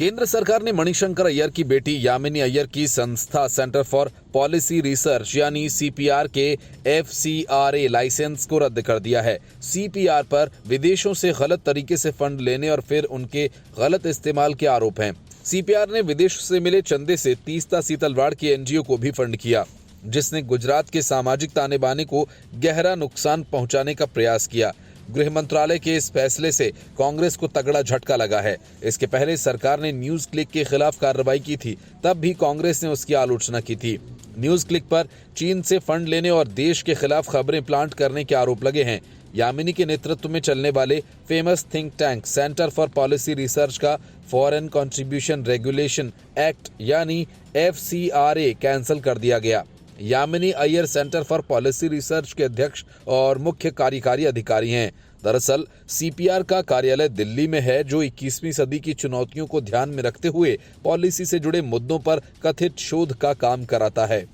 केंद्र सरकार ने मणिशंकर अय्यर की बेटी यामिनी अय्यर की संस्था सेंटर फॉर पॉलिसी रिसर्च यानी सीपीआर के FCRA लाइसेंस को रद्द कर दिया है। सीपीआर पर विदेशों से गलत तरीके से फंड लेने और फिर उनके गलत इस्तेमाल के आरोप हैं। सीपीआर ने विदेश से मिले चंदे से तीस्ता सीतलवाड़ की NGO को भी फंड किया, जिसने गुजरात के सामाजिक ताने बाने को गहरा नुकसान पहुंचाने का प्रयास किया। गृह मंत्रालय के इस फैसले से कांग्रेस को तगड़ा झटका लगा है। इसके पहले सरकार ने न्यूज क्लिक के खिलाफ कार्रवाई की थी, तब भी कांग्रेस ने उसकी आलोचना की थी। न्यूज क्लिक पर चीन से फंड लेने और देश के खिलाफ खबरें प्लांट करने के आरोप लगे हैं। यामिनी के नेतृत्व में चलने वाले famous think tank centre for policy research का फॉरेन कंट्रीब्यूशन रेगुलेशन एक्ट यानी FCRA कैंसिल कर दिया गया। Yamini Iyer centre for policy research के अध्यक्ष और मुख्य कार्यकारी अधिकारी हैं। दरअसल सीपीआर का कार्यालय दिल्ली में है, जो 21वीं सदी की चुनौतियों को ध्यान में रखते हुए पॉलिसी से जुड़े मुद्दों पर कथित शोध का काम कराता है।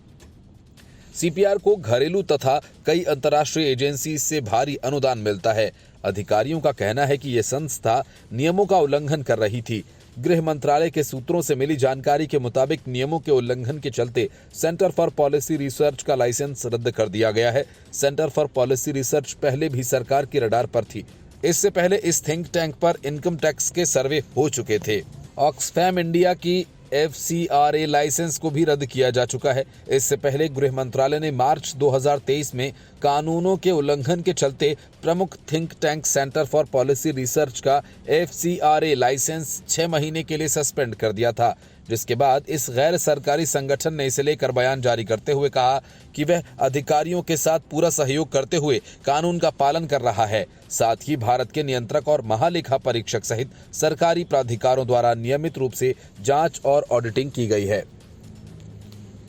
सीपीआर को घरेलू तथा कई अंतर्राष्ट्रीय एजेंसी से भारी अनुदान मिलता है। अधिकारियों का कहना है कि यह संस्था नियमों का उल्लंघन कर रही थी। गृह मंत्रालय के सूत्रों से मिली जानकारी के मुताबिक नियमों के उल्लंघन के चलते सेंटर फॉर पॉलिसी रिसर्च का लाइसेंस रद्द कर दिया गया है। सेंटर फॉर पॉलिसी रिसर्च पहले भी सरकार की रडार पर थी। इससे पहले इस थिंक टैंक पर इनकम टैक्स के सर्वे हो चुके थे। ऑक्सफैम इंडिया की FCRA लाइसेंस को भी रद्द किया जा चुका है। इससे पहले गृह मंत्रालय ने मार्च 2023 में कानूनों के उल्लंघन के चलते प्रमुख think tank centre for policy research का FCRA लाइसेंस 6 महीने के लिए सस्पेंड कर दिया था, जिसके बाद इस गैर सरकारी संगठन ने इसे लेकर बयान जारी करते हुए कहा कि वह अधिकारियों के साथ पूरा सहयोग करते हुए कानून का पालन कर रहा है। साथ ही भारत के नियंत्रक और महालेखा परीक्षक सहित सरकारी प्राधिकारों द्वारा नियमित रूप से जांच और ऑडिटिंग की गई है।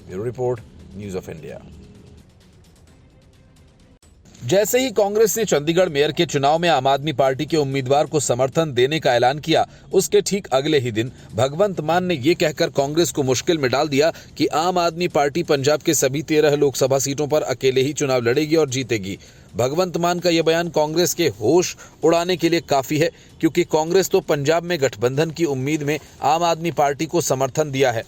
Bureau report, news of India. जैसे ही कांग्रेस ने चंडीगढ़ मेयर के चुनाव में आम आदमी पार्टी के उम्मीदवार को समर्थन देने का ऐलान किया, उसके ठीक अगले ही दिन भगवंत मान ने ये कहकर कांग्रेस को मुश्किल में डाल दिया कि आम आदमी पार्टी पंजाब के सभी 13 लोकसभा सीटों पर अकेले ही चुनाव लड़ेगी और जीतेगी। भगवंत मान का यह बयान कांग्रेस के होश उड़ाने के लिए काफी है, क्योंकि कांग्रेस तो पंजाब में गठबंधन की उम्मीद में आम आदमी पार्टी को समर्थन दिया है।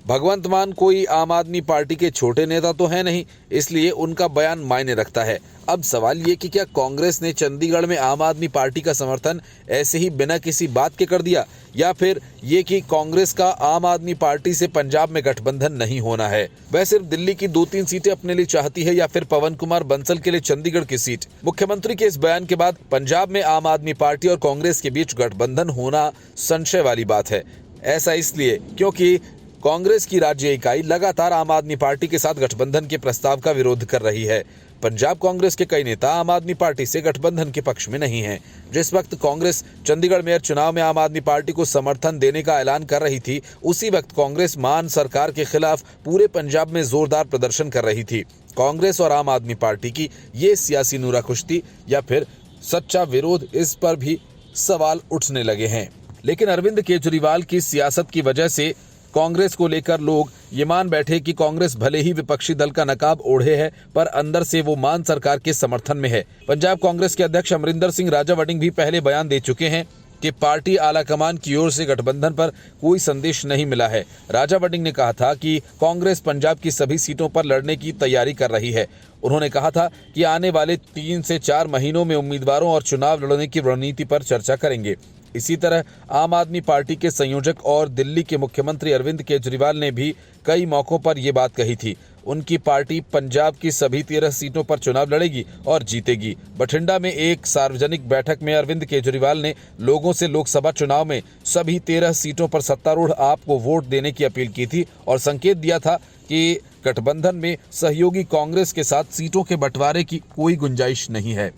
भगवंत मान कोई आम आदमी पार्टी के छोटे नेता तो है नहीं, इसलिए उनका बयान मायने रखता है। अब सवाल ये कि क्या कांग्रेस ने चंडीगढ़ में आम आदमी पार्टी का समर्थन ऐसे ही बिना किसी बात के कर दिया, या फिर ये कि कांग्रेस का आम आदमी पार्टी से पंजाब में गठबंधन नहीं होना है। वह सिर्फ दिल्ली की 2-3 सीटें अपने लिए चाहती है, या फिर पवन कुमार बंसल के लिए चंडीगढ़ की सीट। मुख्यमंत्री के इस बयान के बाद पंजाब में आम आदमी पार्टी और कांग्रेस के बीच गठबंधन होना संशय वाली बात है। ऐसा इसलिए क्योंकि कांग्रेस की राज्य इकाई लगातार आम आदमी पार्टी के साथ गठबंधन के प्रस्ताव का विरोध कर रही है। पंजाब कांग्रेस के कई नेता आम आदमी पार्टी से गठबंधन के पक्ष में नहीं हैं। जिस वक्त कांग्रेस चंडीगढ़ मेयर चुनाव में आम आदमी पार्टी को समर्थन देने का ऐलान कर रही थी, उसी वक्त कांग्रेस मान सरकार के खिलाफ पूरे पंजाब में जोरदार प्रदर्शन कर रही थी। कांग्रेस और आम आदमी पार्टी की ये सियासी नूराकुश्ती या फिर सच्चा विरोध, इस पर भी सवाल उठने लगे हैं। लेकिन अरविंद केजरीवाल की सियासत की वजह से कांग्रेस को लेकर लोग ये मान बैठे कि कांग्रेस भले ही विपक्षी दल का नकाब ओढ़े है, पर अंदर से वो मान सरकार के समर्थन में है। पंजाब कांग्रेस के अध्यक्ष अमरिंदर सिंह राजा वड़िंग भी पहले बयान दे चुके हैं कि पार्टी आलाकमान की ओर से गठबंधन पर कोई संदेश नहीं मिला है। राजा वड़िंग ने कहा था कि कांग्रेस पंजाब की सभी सीटों पर लड़ने की तैयारी कर रही है। उन्होंने कहा था कि आने वाले 3 से 4 महीनों में उम्मीदवारों और चुनाव लड़ने की रणनीति पर चर्चा करेंगे। इसी तरह आम आदमी पार्टी के संयोजक और दिल्ली के मुख्यमंत्री अरविंद केजरीवाल ने भी कई मौकों पर ये बात कही थी। उनकी पार्टी पंजाब की सभी 13 सीटों पर चुनाव लड़ेगी और जीतेगी। बठिंडा में एक सार्वजनिक बैठक में अरविंद केजरीवाल ने लोगों से लोकसभा चुनाव में सभी 13 सीटों पर सत्तारूढ़ आप को वोट देने की अपील की थी और संकेत दिया था कि गठबंधन में सहयोगी कांग्रेस के साथ सीटों के बंटवारे की कोई गुंजाइश नहीं है।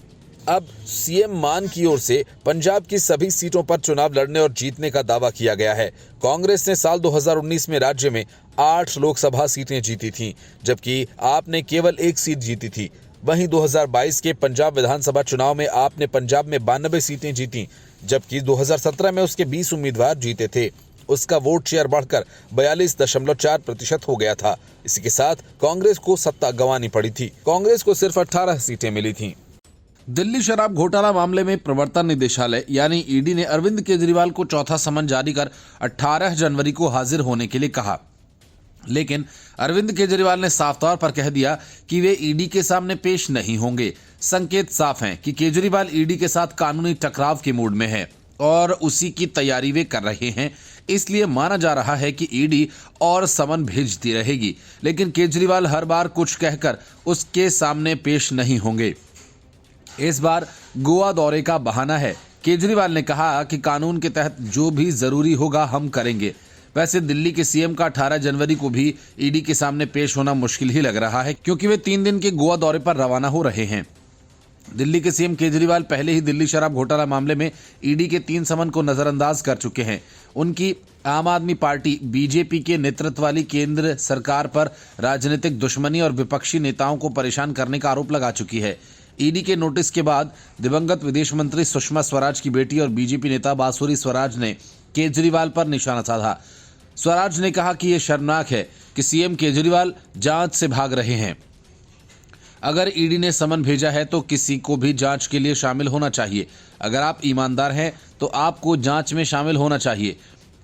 अब सीएम मान की ओर से पंजाब की सभी सीटों पर चुनाव लड़ने और जीतने का दावा किया गया है। कांग्रेस ने साल 2019 में राज्य में 8 लोकसभा सीटें जीती थीं, जबकि आपने केवल 1 सीट जीती थी। वहीं 2022 के पंजाब विधानसभा चुनाव में आपने पंजाब में 92 सीटें जीती, जबकि 2017 में उसके 20 उम्मीदवार जीते थे। उसका वोट शेयर बढ़कर 42.4% हो गया था। इसी के साथ कांग्रेस को सत्ता गंवानी पड़ी थी। कांग्रेस को सिर्फ 18 सीटें मिली थीं। दिल्ली शराब घोटाला मामले में प्रवर्तन निदेशालय यानी ईडी ने अरविंद केजरीवाल को चौथा समन जारी कर 18 जनवरी को हाजिर होने के लिए कहा, लेकिन अरविंद केजरीवाल ने साफ तौर पर कह दिया कि वे ईडी के सामने पेश नहीं होंगे। संकेत साफ हैं कि केजरीवाल ईडी के साथ कानूनी टकराव के मूड में है और उसी की तैयारी वे कर रहे हैं। इसलिए माना जा रहा है कि ईडी और समन भेजती रहेगी, लेकिन केजरीवाल हर बार कुछ कहकर उसके सामने पेश नहीं होंगे। इस बार गोवा दौरे का बहाना है। केजरीवाल ने कहा कि कानून के तहत जो भी जरूरी होगा हम करेंगे। वैसे दिल्ली के सीएम का 18 जनवरी को भी ईडी के सामने पेश होना मुश्किल ही लग रहा है, क्योंकि वे 3 दिन के गोवा दौरे पर रवाना हो रहे हैं। दिल्ली के सीएम केजरीवाल पहले ही दिल्ली शराब घोटाला मामले में ईडी के 3 समन को नजरअंदाज कर चुके हैं। उनकी आम आदमी पार्टी बीजेपी के नेतृत्व वाली केंद्र सरकार पर राजनीतिक दुश्मनी और विपक्षी नेताओं को परेशान करने का आरोप लगा चुकी है। ईडी के नोटिस के बाद दिवंगत विदेश मंत्री सुषमा स्वराज की बेटी और बीजेपी नेता बांसुरी स्वराज ने केजरीवाल पर निशाना साधा। स्वराज ने कहा कि यह शर्मनाक है कि सीएम केजरीवाल जांच से भाग रहे हैं। अगर ईडी ने समन भेजा है तो किसी को भी जांच के लिए शामिल होना चाहिए। अगर आप ईमानदार हैं तो आपको जांच में शामिल होना चाहिए।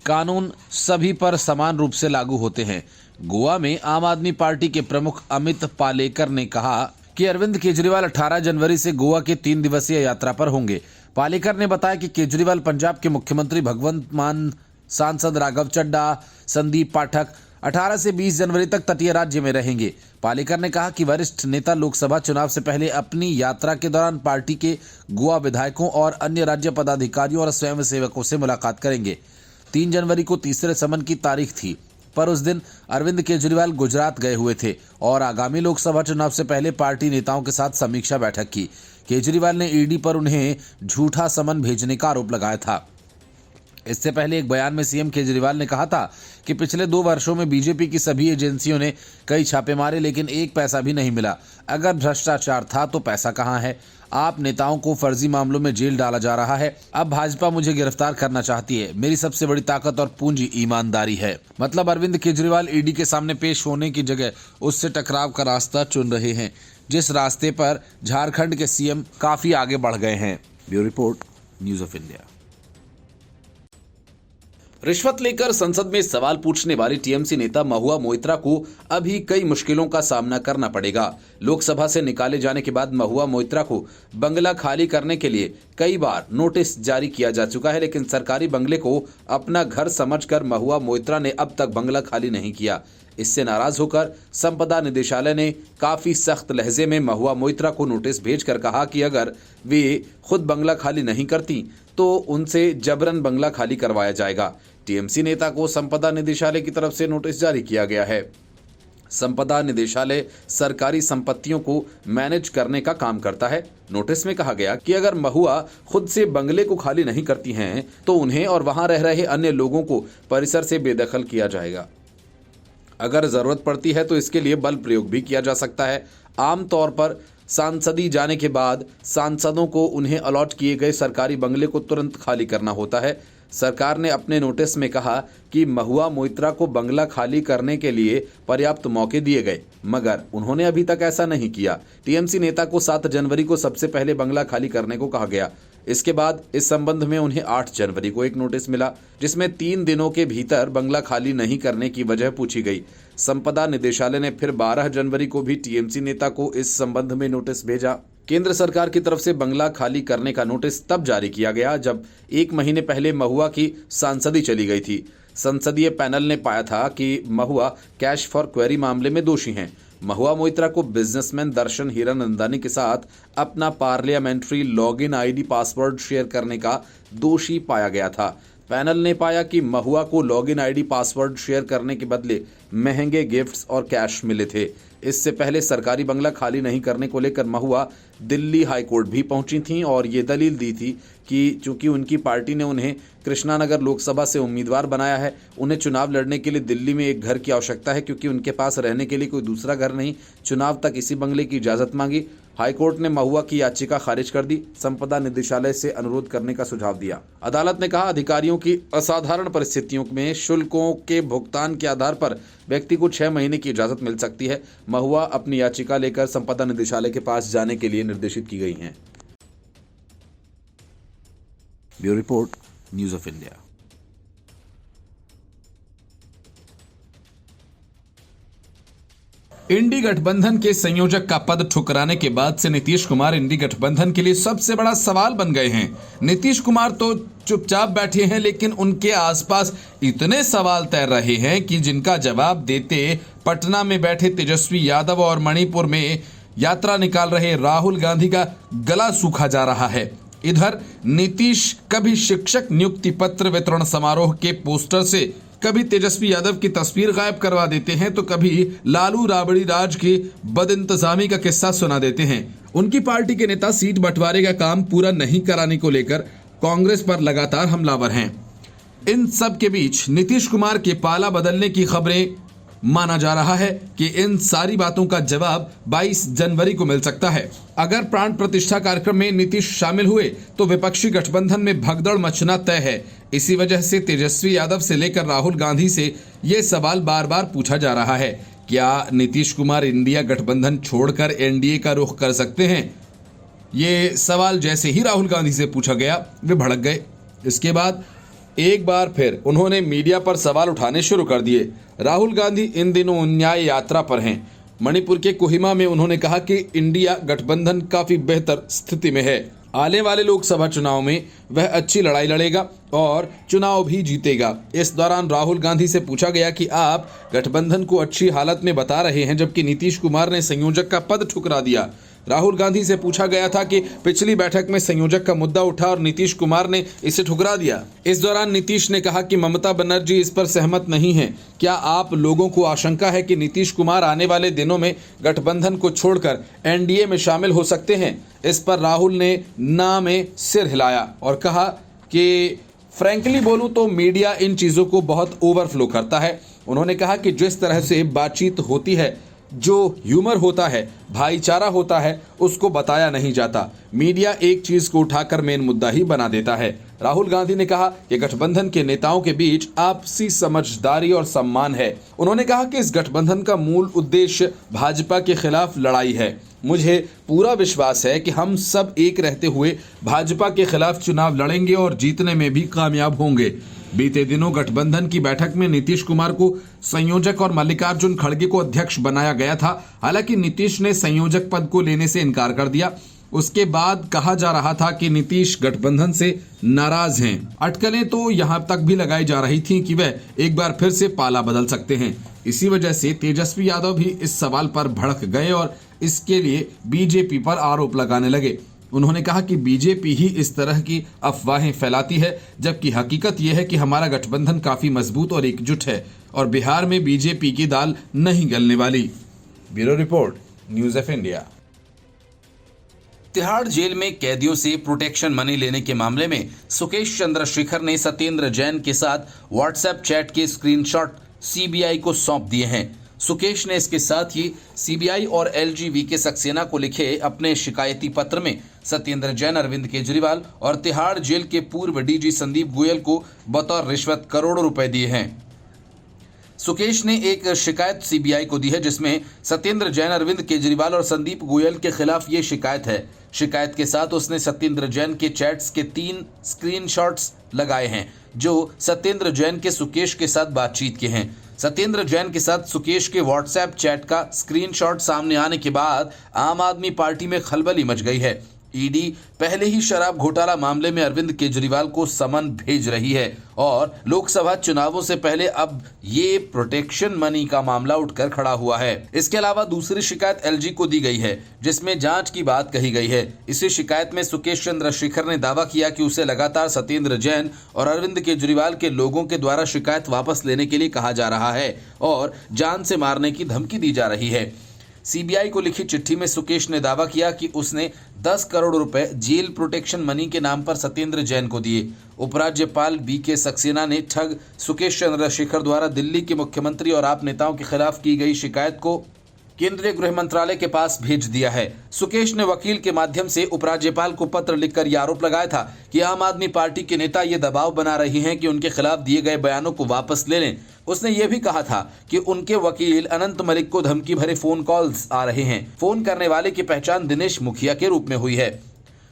कानून सभी पर समान रूप से लागू होते हैं। गोवा में आम आदमी पार्टी के प्रमुख अमित पालेकर ने कहा कि अरविंद केजरीवाल 18 जनवरी से गोवा के 3 दिवसीय यात्रा पर होंगे। पालेकर ने बताया कि केजरीवाल पंजाब के मुख्यमंत्री भगवंत मान, सांसद राघव चड्ढा, संदीप पाठक 18 से 20 जनवरी तक तटीय राज्य में रहेंगे। पालेकर ने कहा कि वरिष्ठ नेता लोकसभा चुनाव से पहले अपनी यात्रा के दौरान पार्टी के गोवा विधायकों और अन्य राज्य पदाधिकारियों और स्वयंसेवकों से मुलाकात करेंगे। 3 जनवरी को तीसरे समन की तारीख थी, पर उस दिन अरविंद केजरीवाल गुजरात गए हुए थे और आगामी लोकसभा चुनाव से पहले पार्टी नेताओं के साथ समीक्षा बैठक की। केजरीवाल ने ईडी पर उन्हें झूठा समन भेजने का आरोप लगाया था। इससे पहले एक बयान में सीएम केजरीवाल ने कहा था कि पिछले 2 वर्षों में बीजेपी की सभी एजेंसियों ने कई छापे मारे, लेकिन एक पैसा भी नहीं मिला। अगर भ्रष्टाचार था तो पैसा कहाँ है? आप नेताओं को फर्जी मामलों में जेल डाला जा रहा है। अब भाजपा मुझे गिरफ्तार करना चाहती है। मेरी सबसे बड़ी ताकत और पूंजी ईमानदारी है। मतलब अरविंद केजरीवाल ईडी के सामने पेश होने की जगह उससे टकराव का रास्ता चुन रहे हैं, जिस रास्ते पर झारखंड के सीएम काफी आगे बढ़ गए हैं। Bureau report, news of India. रिश्वत लेकर संसद में सवाल पूछने वाले टीएमसी नेता महुआ मोइत्रा को अभी कई मुश्किलों का सामना करना पड़ेगा। लोकसभा से निकाले जाने के बाद महुआ मोइत्रा को बंगला खाली करने के लिए कई बार नोटिस जारी किया जा चुका है, लेकिन सरकारी बंगले को अपना घर समझकर महुआ मोइत्रा ने अब तक बंगला खाली नहीं किया। इससे नाराज होकर संपदा निदेशालय ने काफी सख्त लहजे में महुआ मोइत्रा को नोटिस भेजकर कहा कि अगर वे खुद बंगला खाली नहीं करती तो उनसे जबरन बंगला खाली करवाया जाएगा। टीएमसी नेता को संपदा निदेशालय की तरफ से नोटिस जारी किया गया है। संपदा निदेशालय सरकारी संपत्तियों को मैनेज करने का काम करता है। नोटिस में कहा गया कि अगर महुआ खुद से बंगले को खाली नहीं करती हैं तो उन्हें और वहां रह रहे अन्य लोगों को परिसर से बेदखल किया जाएगा। अगर जरूरत पड़ती है तो इसके लिए बल प्रयोग भी किया जा सकता है। आमतौर पर सांसदी जाने के बाद सांसदों को उन्हें अलॉट किए गए सरकारी बंगले को तुरंत खाली करना होता है। सरकार ने अपने नोटिस में कहा कि महुआ मोइत्रा को बंगला खाली करने के लिए पर्याप्त मौके दिए गए, मगर उन्होंने अभी तक ऐसा नहीं किया। टीएमसी नेता को 7 जनवरी को सबसे पहले बंगला खाली करने को कहा गया। इसके बाद इस संबंध में उन्हें 8 जनवरी को एक नोटिस मिला, जिसमें 3 दिनों के भीतर बंगला खाली नहीं करने की वजह पूछी गई। संपदा निदेशालय ने फिर 12 जनवरी को भी टीएमसी नेता को इस संबंध में नोटिस भेजा। केंद्र सरकार की तरफ से बंगला खाली करने का नोटिस तब जारी किया गया जब 1 महीने पहले महुआ की सांसदी चली गई थी। संसदीय पैनल ने पाया था कि महुआ कैश फॉर क्वेरी मामले में दोषी हैं। महुआ मोइत्रा को बिजनेसमैन दर्शन हीरानंदानी के साथ अपना parliamentary login ID password share करने का दोषी पाया गया था। पैनल ने पाया कि महुआ को लॉगिन आईडी पासवर्ड शेयर करने के बदले महंगे गिफ्ट्स और कैश मिले थे। इससे पहले सरकारी बंगला खाली नहीं करने को लेकर महुआ दिल्ली हाईकोर्ट भी पहुंची थीं और ये दलील दी थी कि चूंकि उनकी पार्टी ने उन्हें कृष्णानगर लोकसभा से उम्मीदवार बनाया है, उन्हें चुनाव लड़ने के लिए दिल्ली में एक घर की आवश्यकता है, क्योंकि उनके पास रहने के लिए कोई दूसरा घर नहीं। चुनाव तक इसी बंगले की इजाज़त मांगी। हाईकोर्ट ने महुआ की याचिका खारिज कर दी। संपदा निदेशालय से अनुरोध करने का सुझाव दिया। अदालत ने कहा अधिकारियों की असाधारण परिस्थितियों में शुल्कों के भुगतान के आधार पर व्यक्ति को 6 महीने की इजाजत मिल सकती है। महुआ अपनी याचिका लेकर संपदा निदेशालय के पास जाने के लिए निर्देशित की गई हैं। Bureau report, news of India. INDI गठबंधन के संयोजक का पद ठुकराने के बाद से नीतीश कुमार इंडी गठबंधन के लिए सबसे बड़ा सवाल बन गए हैं। नीतीश कुमार तो चुपचाप बैठे हैं, लेकिन उनके आसपास इतने सवाल तैर रहे हैं कि जिनका जवाब देते पटना में बैठे तेजस्वी यादव और मणिपुर में यात्रा निकाल रहे राहुल गांधी का गला सूखा जा रहा है। इधर नीतीश कभी शिक्षक नियुक्ति पत्र वितरण समारोह के पोस्टर से कभी तेजस्वी यादव की तस्वीर गायब करवा देते हैं, तो कभी लालू राबड़ी राज की बदइंतजामी का किस्सा सुना देते हैं। उनकी पार्टी के नेता सीट बंटवारे का काम पूरा नहीं कराने को लेकर कांग्रेस पर लगातार हमलावर हैं। इन सब के बीच नीतीश कुमार के पाला बदलने की खबरें माना जा रहा है कि इन सारी बातों का जवाब 22 जनवरी को मिल सकता है। अगर प्राण प्रतिष्ठा कार्यक्रम में नीतीश शामिल हुए तो विपक्षी गठबंधन में भगदड़ मचना तय है। इसी वजह से तेजस्वी यादव से लेकर राहुल गांधी से ये सवाल बार बार पूछा जा रहा है, क्या नीतीश कुमार इंडिया गठबंधन छोड़कर एनडीए का रुख कर सकते हैं? ये सवाल जैसे ही राहुल गांधी से पूछा गया वे भड़क गए। इसके बाद एक बार फिर उन्होंने मीडिया पर सवाल उठाने शुरू कर दिए। राहुल गांधी इन दिनों न्याय यात्रा पर हैं। मणिपुर के कोहिमा में उन्होंने कहा कि इंडिया गठबंधन काफी बेहतर स्थिति में है। आने वाले लोकसभा चुनाव में वह अच्छी लड़ाई लड़ेगा और चुनाव भी जीतेगा। इस दौरान राहुल गांधी से पूछा गया कि आप गठबंधन को अच्छी हालत में बता रहे हैं, जबकि नीतीश कुमार ने संयोजक का पद ठुकरा दिया। राहुल गांधी से पूछा गया था कि पिछली बैठक में संयोजक का मुद्दा उठा और नीतीश कुमार ने इसे ठुकरा दिया। इस दौरान नीतीश ने कहा कि ममता बनर्जी इस पर सहमत नहीं है। क्या आप लोगों को आशंका है कि नीतीश कुमार आने वाले दिनों में गठबंधन को छोड़कर एनडीए में शामिल हो सकते हैं? इस पर राहुल ने ना में सिर हिलाया और कहा कि फ्रैंकली बोलूं तो मीडिया इन चीज़ों को बहुत ओवरफ्लो करता है। उन्होंने कहा कि जिस तरह से बातचीत होती है, जो ह्यूमर होता है, भाईचारा होता है, उसको बताया नहीं जाता। मीडिया एक चीज को उठाकर मेन मुद्दा ही बना देता है। राहुल गांधी ने कहा कि गठबंधन के नेताओं के बीच आपसी समझदारी और सम्मान है। उन्होंने कहा कि इस गठबंधन का मूल उद्देश्य भाजपा के खिलाफ लड़ाई है। मुझे पूरा विश्वास है कि हम सब एक रहते हुए भाजपा के खिलाफ चुनाव लड़ेंगे और जीतने में भी कामयाब होंगे। बीते दिनों गठबंधन की बैठक में नीतीश कुमार को संयोजक और मल्लिकार्जुन खड़गे को अध्यक्ष बनाया गया था। हालांकि नीतीश ने संयोजक पद को लेने से इनकार कर दिया। उसके बाद कहा जा रहा था कि नीतीश गठबंधन से नाराज हैं। अटकलें तो यहां तक भी लगाई जा रही थीं कि वह एक बार फिर से पाला बदल सकते हैं। इसी वजह से तेजस्वी यादव भी इस सवाल पर भड़क गए और इसके लिए बीजेपी पर आरोप लगाने लगे। उन्होंने कहा कि बीजेपी ही इस तरह की अफवाहें फैलाती है, जबकि हकीकत यह है कि हमारा गठबंधन काफी मजबूत और एकजुट है और बिहार में बीजेपी की दाल नहीं गलने वाली। Bureau report, news of India. Tihar jail में कैदियों से प्रोटेक्शन मनी लेने के मामले में सुकेश चंद्रशेखर ने सत्येंद्र जैन के साथ व्हाट्सएप चैट के स्क्रीनशॉट सीबीआई को सौंप दिए हैं। सुकेश ने इसके साथ ही सीबीआई और एलजीवी सक्सेना को लिखे अपने शिकायती पत्र में सत्येंद्र जैन, अरविंद केजरीवाल और तिहाड़ जेल के पूर्व डीजी संदीप गोयल को बतौर रिश्वत करोड़ों रुपए दिए हैं। सुकेश ने एक शिकायत सीबीआई को दी है, जिसमें सत्येंद्र जैन, अरविंद केजरीवाल और संदीप गोयल के खिलाफ ये शिकायत है। शिकायत के साथ उसने सत्येंद्र जैन के चैट्स के 3 स्क्रीनशॉट्स लगाए हैं, जो सत्येंद्र जैन के सुकेश के साथ बातचीत के हैं। सत्येंद्र जैन के साथ सुकेश के व्हाट्सएप चैट का स्क्रीनशॉट सामने आने के बाद आम आदमी पार्टी में खलबली मच गई है। ईडी पहले ही शराब घोटाला मामले में अरविंद केजरीवाल को समन भेज रही है और लोकसभा चुनावों से पहले अब ये प्रोटेक्शन मनी का मामला उठकर खड़ा हुआ है। इसके अलावा दूसरी शिकायत एलजी को दी गई है, जिसमें जांच की बात कही गई है। इसी शिकायत में सुकेश चंद्रशेखर ने दावा किया कि उसे लगातार सत्येंद्र जैन और अरविंद केजरीवाल के लोगों के द्वारा शिकायत वापस लेने के लिए कहा जा रहा है और जान से मारने की धमकी दी जा रही है। सीबीआई को लिखी चिट्ठी में सुकेश ने दावा किया कि उसने 10 करोड़ रुपए जेल प्रोटेक्शन मनी के नाम पर सत्येंद्र जैन को दिए। उपराज्यपाल बीके सक्सेना ने ठग सुकेश चंद्रशेखर द्वारा दिल्ली के मुख्यमंत्री और आप नेताओं के खिलाफ की गई शिकायत को केंद्रीय गृह मंत्रालय के पास भेज दिया है। सुकेश ने वकील के माध्यम से उपराज्यपाल को पत्र लिखकर यह आरोप लगाया था कि आम आदमी पार्टी के नेता ये दबाव बना रहे हैं कि उनके खिलाफ दिए गए बयानों को वापस ले लें। उसने ये भी कहा था कि उनके वकील अनंत मलिक को धमकी भरे फोन कॉल्स आ रहे हैं। फोन करने वाले की पहचान दिनेश मुखिया के रूप में हुई है।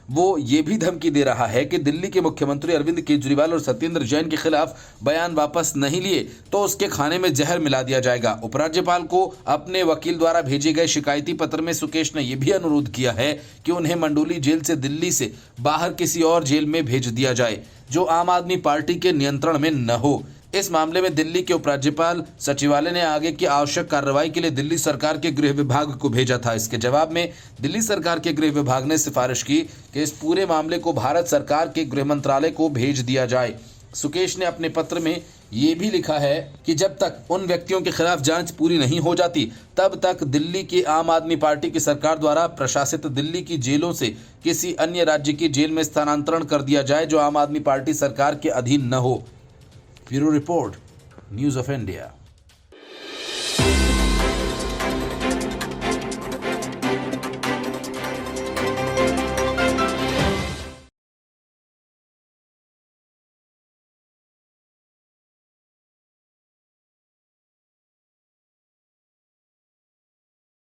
वो ये भी धमकी दे रहा है कि दिल्ली के मुख्यमंत्री अरविंद केजरीवाल और सत्येंद्र जैन के खिलाफ बयान वापस नहीं लिए तो उसके खाने में जहर मिला दिया जाएगा। उपराज्यपाल को अपने वकील द्वारा भेजे गए शिकायती पत्र में सुकेश ने यह भी अनुरोध किया है कि उन्हें मंडोली जेल से दिल्ली से बाहर किसी और जेल में भेज दिया जाए जो आम आदमी पार्टी के नियंत्रण में न हो। इस मामले में दिल्ली के उपराज्यपाल सचिवालय ने आगे की आवश्यक कार्रवाई के लिए दिल्ली सरकार के गृह विभाग को भेजा था। इसके जवाब में दिल्ली सरकार के गृह विभाग ने सिफारिश की कि इस पूरे मामले को भारत सरकार के गृह मंत्रालय को भेज दिया जाए। सुकेश ने अपने पत्र में ये भी लिखा है कि जब तक उन व्यक्तियों के खिलाफ जांच पूरी नहीं हो जाती तब तक दिल्ली की आम आदमी पार्टी की सरकार द्वारा प्रशासित दिल्ली की जेलों से किसी अन्य राज्य की जेल में स्थानांतरण कर दिया जाए जो आम आदमी पार्टी सरकार के अधीन न हो। Bureau report, news of India.